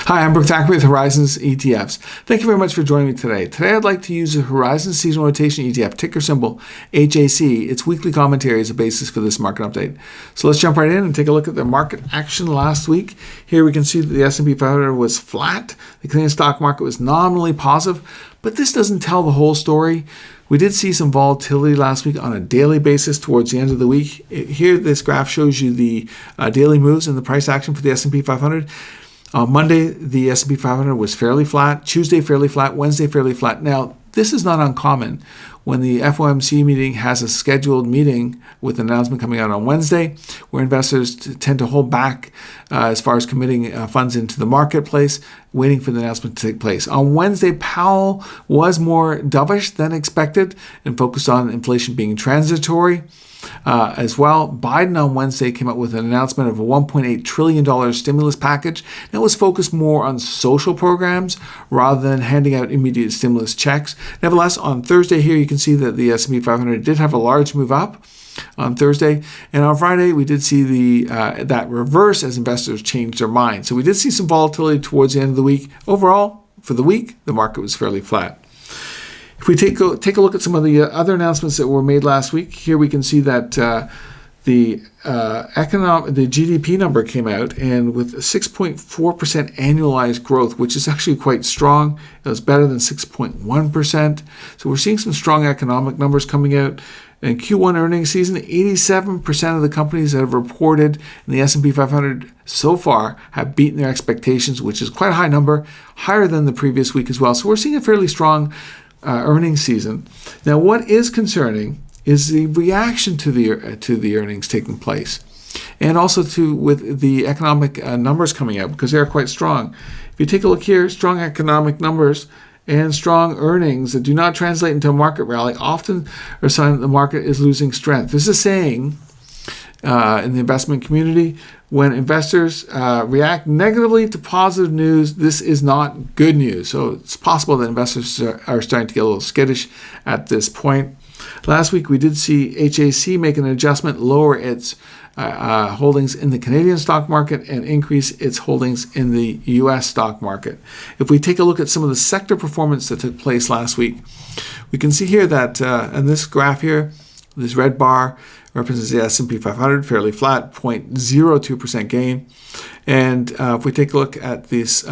Hi, I'm Brooke Thackeray with Horizons ETFs. Thank you very much for joining me today. Today I'd like to use the Horizons Seasonal Rotation ETF, ticker symbol HAC, its weekly commentary as a basis for this market update. So let's jump right in and take a look at the market action last week. Here we can see that the S&P 500 was flat. The Canadian stock market was nominally positive, but this doesn't tell the whole story. We did see some volatility last week on a daily basis towards the end of the week. Here, this graph shows you the daily moves and the price action for the S&P 500. On Monday, the S&P 500 was fairly flat. Tuesday, fairly flat. Wednesday, fairly flat. Now, this is not uncommon. When the FOMC meeting has a scheduled meeting with an announcement coming out on Wednesday, where investors tend to hold back as far as committing funds into the marketplace, waiting for the announcement to take place. On Wednesday, Powell was more dovish than expected and focused on inflation being transitory. As well, Biden on Wednesday came out with an announcement of a $1.8 trillion stimulus package that was focused more on social programs rather than handing out immediate stimulus checks. Nevertheless, on Thursday here, you can see that the S&P 500 did have a large move up on Thursday, and on Friday we did see that reverse as investors changed their minds. So we did see some volatility towards the end of the week. Overall, for the week, the market was fairly flat. If we take a look at some of the other announcements that were made last week, here we can see that the GDP number came out, and with 6.4% annualized growth, which is actually quite strong. It was better than 6.1%. So we're seeing some strong economic numbers coming out. In Q1 earnings season, 87% of the companies that have reported in the S&P 500 so far have beaten their expectations, which is quite a high number, higher than the previous week as well. So we're seeing a fairly strong earnings season. Now, what is concerning is the reaction to the earnings taking place, and also with the economic numbers coming out, because they are quite strong. If you take a look here, strong economic numbers and strong earnings that do not translate into a market rally often are a sign that the market is losing strength. There's a saying in the investment community: when investors react negatively to positive news, this is not good news. So it's possible that investors are starting to get a little skittish at this point. Last week, we did see HAC make an adjustment, lower its holdings in the Canadian stock market and increase its holdings in the U.S. stock market. If we take a look at some of the sector performance that took place last week, we can see here that in this graph here, this red bar represents the S&P 500, fairly flat, 0.02% gain. And if we take a look at this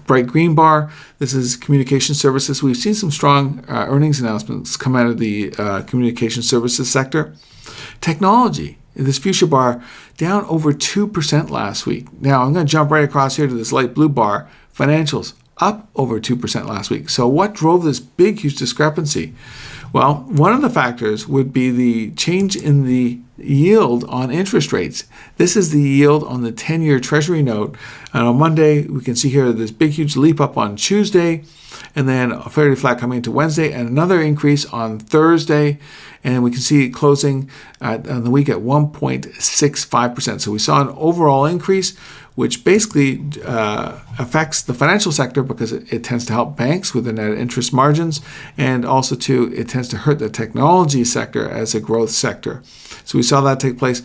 bright green bar, this is communication services. We've seen some strong earnings announcements come out of the communication services sector. Technology, this future bar, down over 2% last week. Now, I'm going to jump right across here to this light blue bar, financials, up over 2% last week. So what drove this big, huge discrepancy? Well, one of the factors would be the change in the yield on interest rates. This is the yield on the 10-year Treasury note. And on Monday, we can see here this big, huge leap up on Tuesday, and then a fairly flat coming into Wednesday, and another increase on Thursday. And we can see it closing on the week at 1.65%. So we saw an overall increase, which basically affects the financial sector because it tends to help banks with the net interest margins, and also too, it tends to hurt the technology sector as a growth sector. So we saw that take place.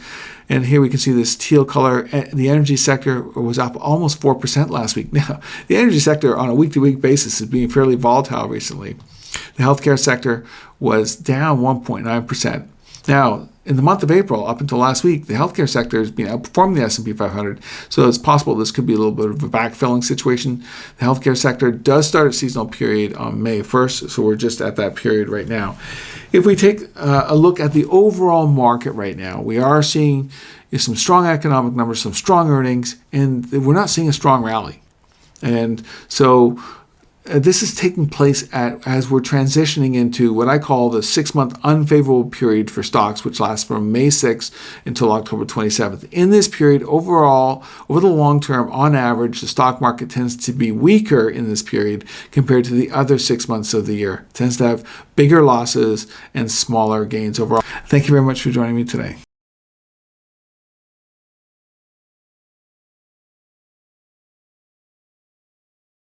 And here we can see this teal color. The energy sector was up almost 4% last week. Now, the energy sector on a week-to-week basis is being fairly volatile recently. The healthcare sector was down 1.9%. Now, in the month of April, up until last week, the healthcare sector has been outperforming the S&P 500, so it's possible this could be a little bit of a backfilling situation. The healthcare sector does start its seasonal period on May 1st, so we're just at that period right now. If we take a look at the overall market right now, we are seeing some strong economic numbers, some strong earnings, and we're not seeing a strong rally. And so this is taking place as we're transitioning into what I call the 6-month unfavorable period for stocks, which lasts from May 6th until October 27th. In this period, overall, over the long term, on average, the stock market tends to be weaker in this period compared to the other 6 months of the year. It tends to have bigger losses and smaller gains overall. Thank you very much for joining me today.